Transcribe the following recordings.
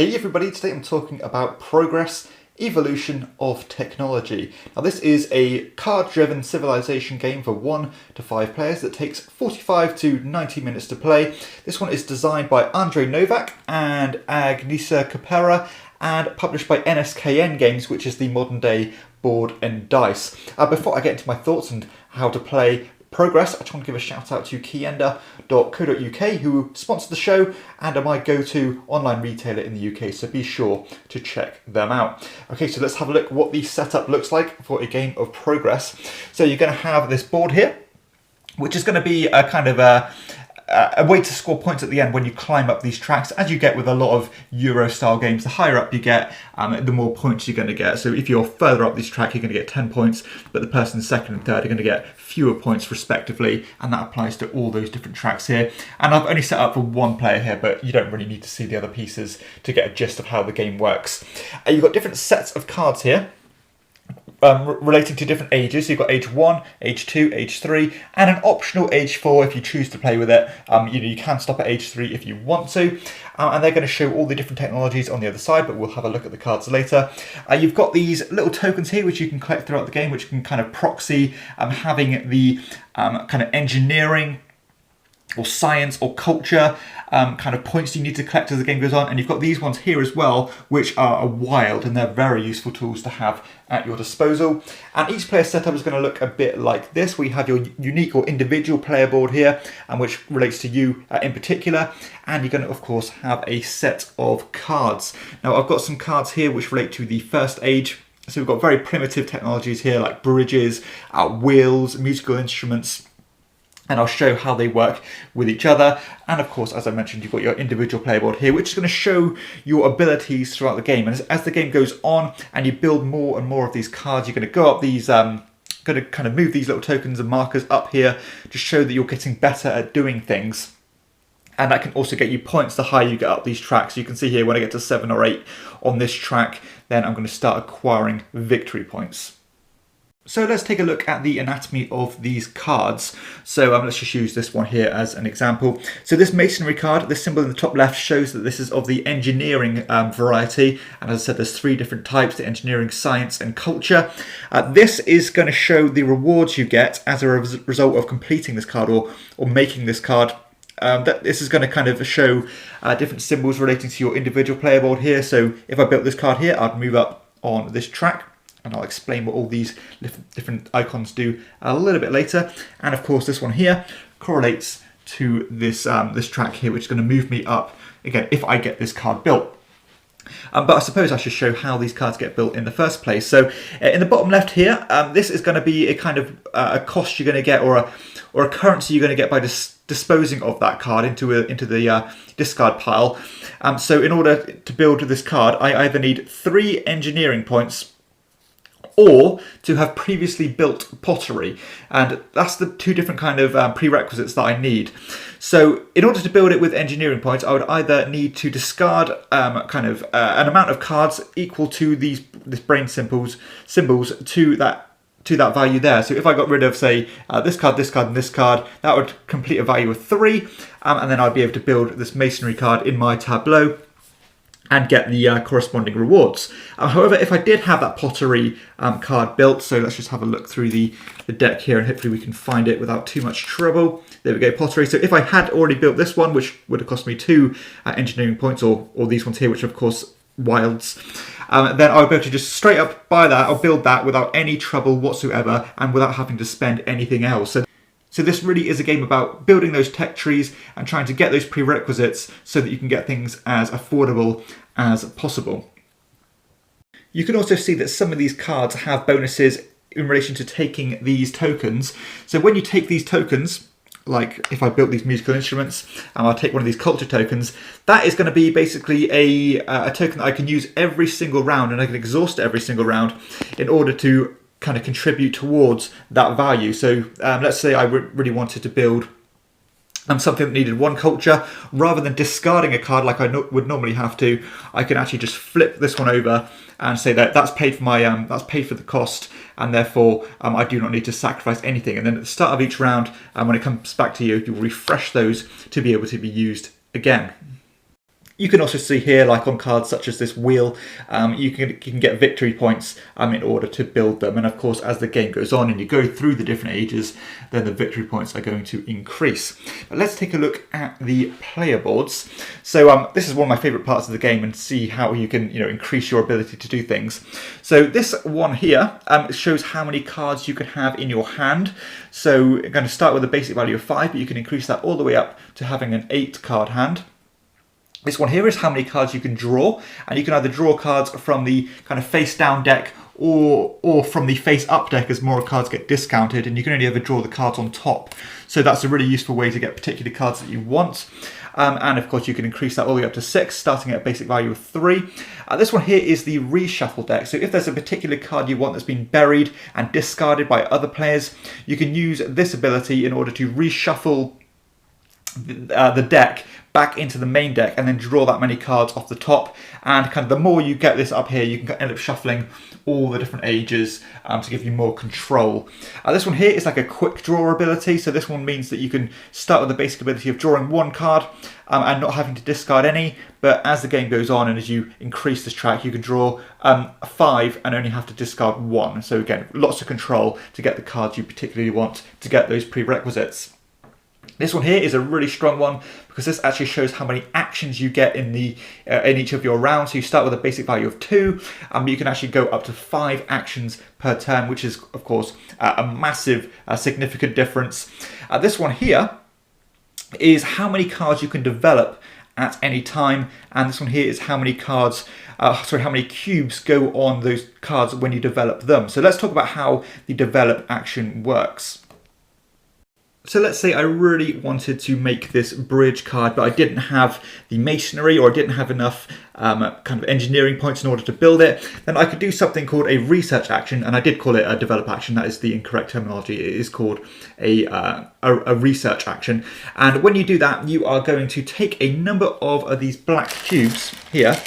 Hey everybody, today I'm talking about progress, evolution of technology. Now this is a card-driven civilization game for 1 to 5 players that takes 45 to 90 minutes to play. This one is designed by Andrei Novak and Agnieszka Kapera and published by NSKN Games, which is the modern day board and dice. Before I get into my thoughts and how to play Progress, I just want to give a shout out to keyender.co.uk who sponsored the show and are my go-to online retailer in the UK, so be sure to check them out. Okay, so let's have a look what the setup looks like for a game of Progress. So you're going to have this board here, which is going to be a kind of a way to score points at the end when you climb up these tracks, as you get with a lot of Euro-style games. The higher up you get, the more points you're going to get. So if you're further up this track, you're going to get 10 points, but the person second and third are going to get fewer points respectively, and that applies to all those different tracks here. And I've only set up for one player here, but you don't really need to see the other pieces to get a gist of how the game works. You've got different sets of cards here, relating to different ages. So you've got age 1, age 2, age 3, and an optional age 4 if you choose to play with it. You can stop at age 3 if you want to. And they're going to show all the different technologies on the other side, but we'll have a look at the cards later. You've got these little tokens here which you can collect throughout the game, which can kind of proxy having the kind of engineering or science or culture kind of points you need to collect as the game goes on. And you've got these ones here as well, which are wild, and they're very useful tools to have at your disposal. And each player setup is going to look a bit like this. We have your unique or individual player board here, which relates to you in particular. And you're going to, of course, have a set of cards. Now, I've got some cards here which relate to the first age. So we've got very primitive technologies here, like bridges, wheels, musical instruments, and I'll show how they work with each other. And of course, as I mentioned, you've got your individual player board here, which is going to show your abilities throughout the game. And as the game goes on and you build more and more of these cards, you're going to go up these, going to kind of move these little tokens and markers up here to show that you're getting better at doing things. And that can also get you points the higher you get up these tracks. You can see here when I get to 7 or 8 on this track, then I'm going to start acquiring victory points. So let's take a look at the anatomy of these cards. So let's just use this one here as an example. So this masonry card, this symbol in the top left, shows that this is of the engineering variety. And as I said, there's 3 different types: the engineering, science, and culture. This is going to show the rewards you get as a result of completing this card or making this card. This is going to kind of show different symbols relating to your individual player board here. So if I built this card here, I'd move up on this track. And I'll explain what all these different icons do a little bit later. And of course, this one here correlates to this this track here, which is going to move me up again if I get this card built. But I suppose I should show how these cards get built in the first place. So in the bottom left here, this is going to be a kind of a cost you're going to get, or a currency you're going to get by disposing of that card into the discard pile. So in order to build this card, I either need 3 engineering points, or to have previously built pottery. And that's the 2 different kind of prerequisites that I need. So in order to build it with engineering points, I would either need to discard an amount of cards equal to this brain symbols to that value there. So if I got rid of, say, this card, and this card, that would complete a value of 3, and then I'd be able to build this masonry card in my tableau and get the corresponding rewards. However, if I did have that pottery card built, so let's just have a look through the deck here and hopefully we can find it without too much trouble. There we go, pottery. So if I had already built this one, which would have cost me 2 engineering points, or these ones here, which are of course wilds, then I would be able to just straight up buy that or build that without any trouble whatsoever and without having to spend anything else. So this really is a game about building those tech trees and trying to get those prerequisites so that you can get things as affordable as possible. You can also see that some of these cards have bonuses in relation to taking these tokens. So when you take these tokens, like if I built these musical instruments and I'll take one of these culture tokens, that is going to be basically a token that I can use every single round, and I can exhaust it every single round in order to kind of contribute towards that value. So let's say I really wanted to build something that needed 1 culture. Rather than discarding a card like I would normally have to, I can actually just flip this one over and say that that's paid for my that's paid for the cost, and therefore I do not need to sacrifice anything. And then at the start of each round, when it comes back to you, you'll refresh those to be able to be used again. You can also see here, like on cards such as this wheel, you can get victory points in order to build them. And of course, as the game goes on and you go through the different ages, then the victory points are going to increase. But let's take a look at the player boards. So this is one of my favorite parts of the game, and see how you can increase your ability to do things. So this one here shows how many cards you can have in your hand. So you're going to start with a basic value of 5, but you can increase that all the way up to having an 8 card hand. This one here is how many cards you can draw, and you can either draw cards from the kind of face down deck or from the face up deck as more cards get discounted, and you can only ever draw the cards on top. So that's a really useful way to get particular cards that you want. And of course you can increase that all the way up to 6, starting at a basic value of 3. This one here is the Reshuffle Deck. So if there's a particular card you want that's been buried and discarded by other players, you can use this ability in order to reshuffle the deck back into the main deck and then draw that many cards off the top. And kind of the more you get this up here, you can end up shuffling all the different ages to give you more control. This one here is like a quick draw ability. So this one means that you can start with the basic ability of drawing 1 card and not having to discard any. But as the game goes on and as you increase this track, you can draw 5 and only have to discard 1. So again, lots of control to get the cards you particularly want to get those prerequisites. This one here is a really strong one because this actually shows how many actions you get in each of your rounds. So you start with a basic value of 2, you can actually go up to 5 actions per turn, which is of course a massive, significant difference. This one here is how many cards you can develop at any time, and this one here is how many cards, how many cubes go on those cards when you develop them. So let's talk about how the develop action works. So let's say I really wanted to make this bridge card, but I didn't have the masonry, or I didn't have enough kind of engineering points in order to build it. Then I could do something called a research action, and I did call it a develop action. That is the incorrect terminology. It is called a research action. And when you do that, you are going to take a number of these black cubes here,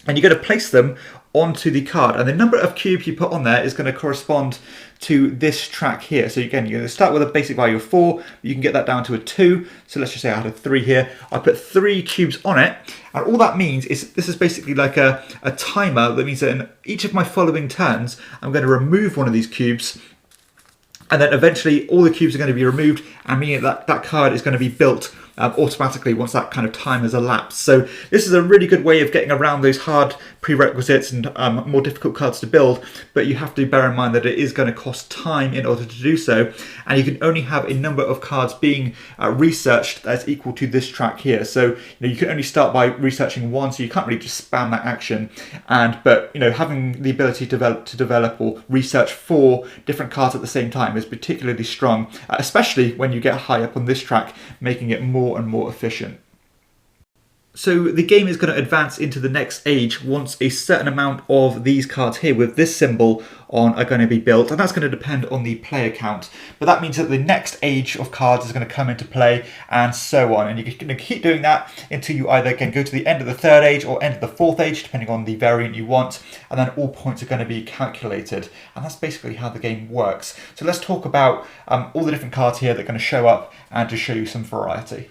and you're going to place them onto the card, and the number of cubes you put on there is going to correspond to this track here. So again, you're going to start with a basic value of 4, you can get that down to a 2. So let's just say I had a 3 here. I put 3 cubes on it, and all that means is this is basically like a timer. That means that in each of my following turns, I'm going to remove one of these cubes, and then eventually all the cubes are going to be removed, and meaning that that card is going to be built automatically once that kind of time has elapsed. So this is a really good way of getting around those hard prerequisites and more difficult cards to build, but you have to bear in mind that it is going to cost time in order to do so, and you can only have a number of cards being researched that's equal to this track here. So you can only start by researching 1, so you can't really just spam that action. But having the ability to develop or research 4 different cards at the same time is particularly strong, especially when you get high up on this track, making it more and more efficient. So the game is going to advance into the next age once a certain amount of these cards here with this symbol on are going to be built, and that's going to depend on the player count. But that means that the next age of cards is going to come into play, and so on. And you're going to keep doing that until you either can go to the end of the 3rd age or end of the 4th age, depending on the variant you want, and then all points are going to be calculated. And that's basically how the game works. So let's talk about all the different cards here that are going to show up and to show you some variety.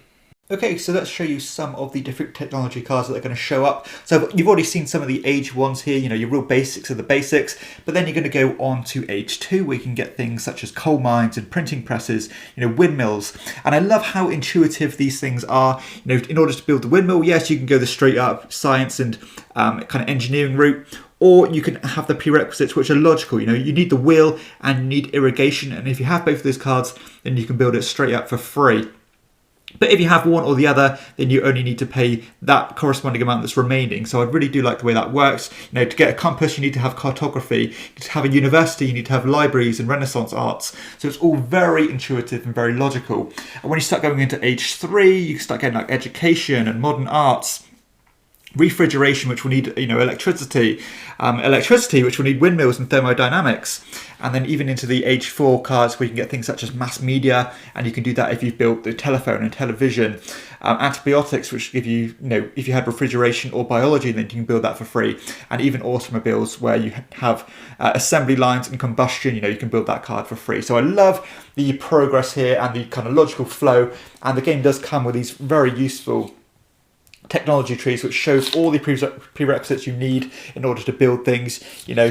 Okay, so let's show you some of the different technology cards that are going to show up. So you've already seen some of the age ones here, your real basics of the basics, but then you're going to go on to age 2, where you can get things such as coal mines and printing presses, windmills. And I love how intuitive these things are. In order to build the windmill, yes, you can go the straight up science and kind of engineering route, or you can have the prerequisites which are logical. You need the wheel and you need irrigation, and if you have both of those cards, then you can build it straight up for free. But if you have one or the other, then you only need to pay that corresponding amount that's remaining. So I really do like the way that works. To get a compass, you need to have cartography. To have a university, you need to have libraries and Renaissance arts. So it's all very intuitive and very logical. And when you start going into age 3, you start getting like education and modern arts. Refrigeration, which will need electricity, which will need windmills and thermodynamics, and then even into the age 4 cards where you can get things such as mass media, and you can do that if you've built the telephone and television. Antibiotics, which give you, if you had refrigeration or biology, then you can build that for free. And even automobiles, where you have assembly lines and combustion, you can build that card for free. So I love the progress here and the kind of logical flow, and the game does come with these very useful technology trees, which shows all the prerequisites you need in order to build things.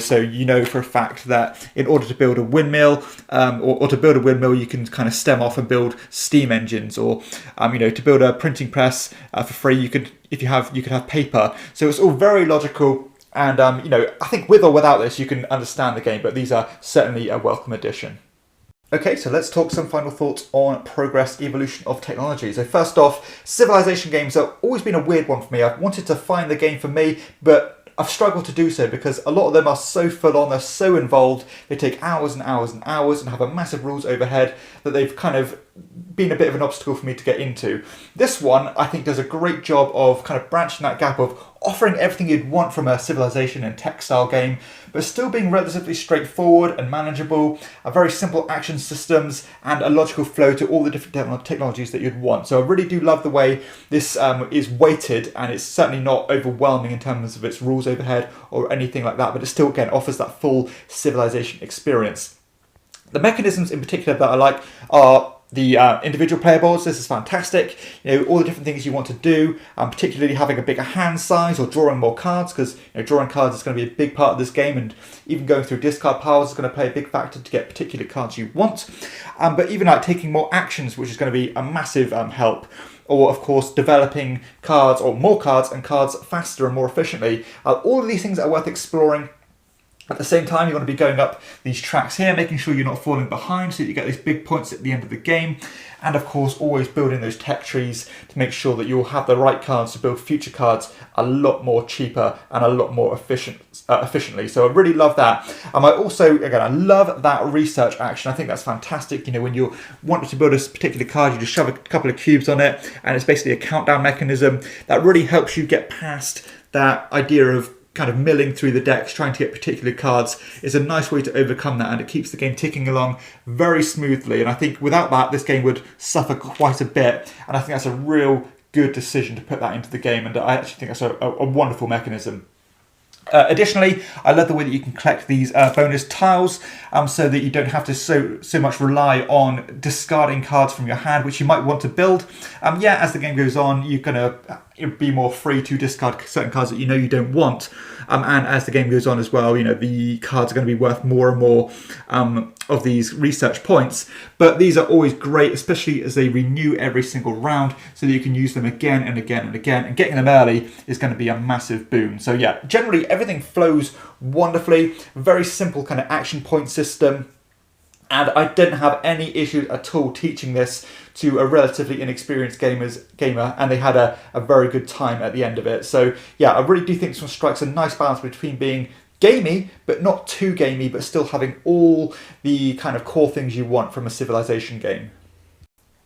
So you know for a fact that in order to build a windmill, or to build a windmill, you can kind of stem off and build steam engines, or to build a printing press for free, you could have paper. So it's all very logical, and I think with or without this, you can understand the game. But these are certainly a welcome addition. Okay, so let's talk some final thoughts on progress, evolution of technology. So first off, civilization games have always been a weird one for me. I've wanted to find the game for me, but I've struggled to do so because a lot of them are so full on, they're so involved, they take hours and hours and hours and have a massive rules overhead that they've kind of been a bit of an obstacle for me to get into. This one, I think, does a great job of kind of branching that gap of offering everything you'd want from a civilization and tech style game, but still being relatively straightforward and manageable, a very simple action systems, and a logical flow to all the different technologies that you'd want. So I really do love the way this is weighted, and it's certainly not overwhelming in terms of its rules overhead or anything like that, but it still, again, offers that full civilization experience. The mechanisms in particular that I like are the individual player boards. This is fantastic. All the different things you want to do, particularly having a bigger hand size or drawing more cards, because drawing cards is going to be a big part of this game, and even going through discard piles is going to play a big factor to get particular cards you want. But even like taking more actions, which is going to be a massive help. Or, of course, developing cards or more cards and cards faster and more efficiently. All of these things are worth exploring. At the same time, you want to be going up these tracks here, making sure you're not falling behind so that you get these big points at the end of the game. And of course, always building those tech trees to make sure that you'll have the right cards to build future cards a lot more cheaper and a lot more efficiently. So I really love that. I love that research action. I think that's fantastic. When you want to build a particular card, you just shove a couple of cubes on it, and it's basically a countdown mechanism that really helps you get past that idea of kind of milling through the decks trying to get particular cards. Is a nice way to overcome that, and it keeps the game ticking along very smoothly. And I think without that, this game would suffer quite a bit, and I think that's a real good decision to put that into the game, and I actually think that's a wonderful mechanism. Additionally, I love the way that you can collect these bonus tiles, so that you don't have to so much rely on discarding cards from your hand, which you might want to build. As the game goes on, you're going to be more free to discard certain cards that you don't want. And as the game goes on as well, the cards are going to be worth more and more of these research points. But these are always great, especially as they renew every single round, so that you can use them again and again and again. And getting them early is going to be a massive boon. So generally everything flows wonderfully. Very simple kind of action point system. And I didn't have any issues at all teaching this to a relatively inexperienced gamer, and they had a very good time at the end of it. So I really do think this one strikes a nice balance between being gamey, but not too gamey, but still having all the kind of core things you want from a civilization game.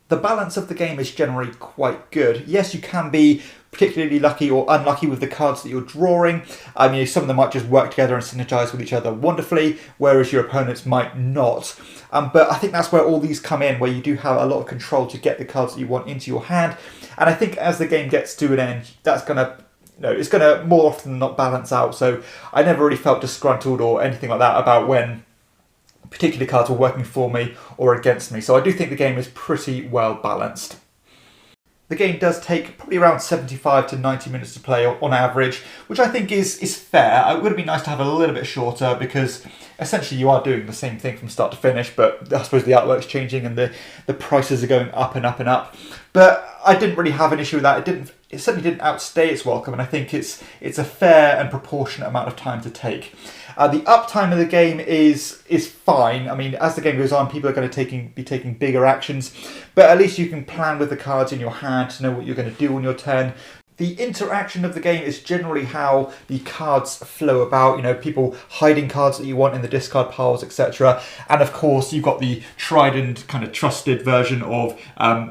The balance of the game is generally quite good. Yes, you can be particularly lucky or unlucky with the cards that you're drawing. Some of them might just work together and synergize with each other wonderfully, whereas your opponents might not. But I think that's where all these come in, where you do have a lot of control to get the cards that you want into your hand. And I think as the game gets to an end, that's going to it's going to more often than not balance out. So I never really felt disgruntled or anything like that about when particular cards were working for me or against me. So I do think the game is pretty well balanced. The game does take probably around 75 to 90 minutes to play on average, which I think is fair. It would be nice to have a little bit shorter, because essentially you are doing the same thing from start to finish, but I suppose the artwork's changing and the prices are going up and up and up. But I didn't really have an issue with that. It certainly didn't outstay its welcome, and I think it's a fair and proportionate amount of time to take. The uptime of the game is fine. As the game goes on, people are going to be taking bigger actions, but at least you can plan with the cards in your hand to know what you're going to do on your turn. The interaction of the game is generally how the cards flow about, people hiding cards that you want in the discard piles, etc. And of course, you've got the tried and kind of trusted version of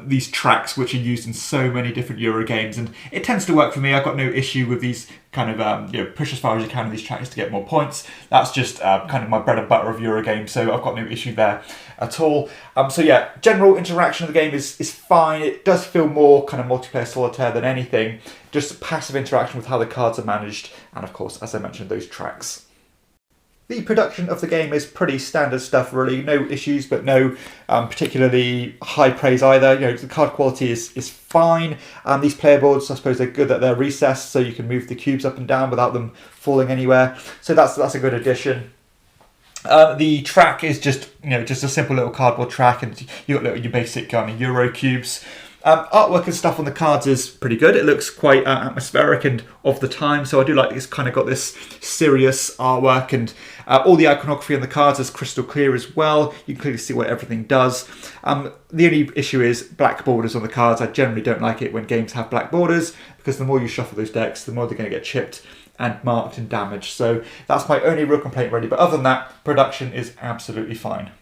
these tracks, which are used in so many different Euro games. And it tends to work for me. I've got no issue with these kind of, push as far as you can in these tracks to get more points. That's just kind of my bread and butter of Euro games, so I've got no issue there at all. General interaction of the game is fine. It does feel more kind of multiplayer solitaire than anything. Just passive interaction with how the cards are managed, and of course, as I mentioned, those tracks. The production of the game is pretty standard stuff, really. No issues, but no particularly high praise either. You know, the card quality is fine. These player boards, I suppose, they're good that they're recessed, so you can move the cubes up and down without them falling anywhere. So that's a good addition. The track is just a simple little cardboard track, and you got your basic Euro cubes. Artwork and stuff on the cards is pretty good. It looks quite atmospheric and of the time, so I do like it's kind of got this serious artwork, and all the iconography on the cards is crystal clear as well. You can clearly see what everything does. The only issue is black borders on the cards. I generally don't like it when games have black borders, because the more you shuffle those decks, the more they're going to get chipped and marked and damaged. So that's my only real complaint really, but other than that, production is absolutely fine.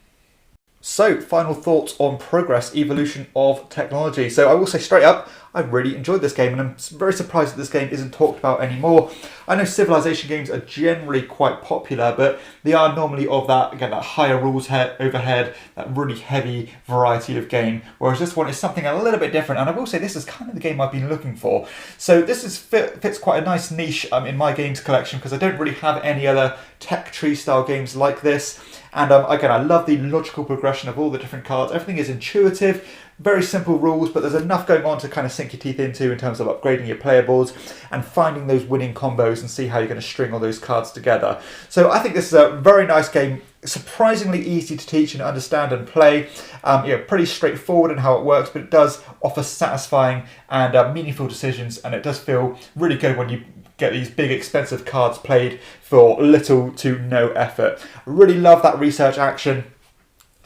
So, final thoughts on progress, evolution of technology. So I will say straight up, I really enjoyed this game, and I'm very surprised that this game isn't talked about anymore. I know Civilization games are generally quite popular, but they are normally of that higher rules overhead, that really heavy variety of game, whereas this one is something a little bit different, and I will say this is kind of the game I've been looking for. So this fits quite a nice niche in my games collection, because I don't really have any other tech tree style games like this. And again, I love the logical progression of all the different cards. Everything is intuitive, very simple rules, but there's enough going on to kind of sink your teeth into in terms of upgrading your player boards and finding those winning combos and see how you're going to string all those cards together. So I think this is a very nice game, surprisingly easy to teach and understand and play. Pretty straightforward in how it works, but it does offer satisfying and meaningful decisions, and it does feel really good when you get these big expensive cards played for little to no effort. I really love that research action.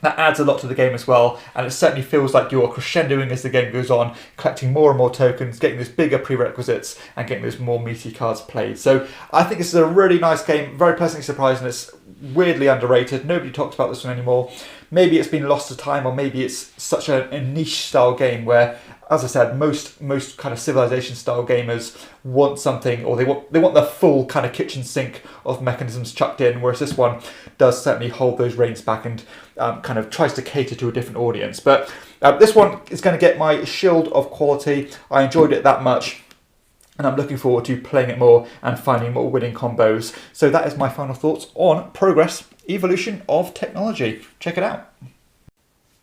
That adds a lot to the game as well, and it certainly feels like you're crescendoing as the game goes on, collecting more and more tokens, getting those bigger prerequisites, and getting those more meaty cards played. So I think this is a really nice game, very pleasantly surprised, and it's weirdly underrated. Nobody talks about this one anymore. Maybe it's been lost to time, or maybe it's such a niche style game where, as I said, most kind of Civilization style gamers want something, or they want the full kind of kitchen sink of mechanisms chucked in, whereas this one does certainly hold those reins back and kind of tries to cater to a different audience. But this one is going to get my shield of quality. I enjoyed it that much, and I'm looking forward to playing it more and finding more winning combos. So that is my final thoughts on progress, evolution of technology. Check it out.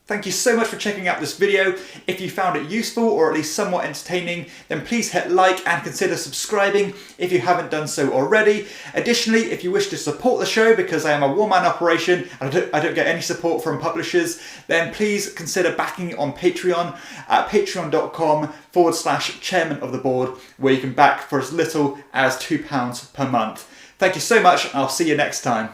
Thank you so much for checking out this video. If you found it useful or at least somewhat entertaining, then please hit like and consider subscribing if you haven't done so already. Additionally, if you wish to support the show, because I am a one-man operation and I don't get any support from publishers, then please consider backing it on Patreon at patreon.com/chairman of the board, where you can back for as little as £2 per month. Thank you so much, and I'll see you next time.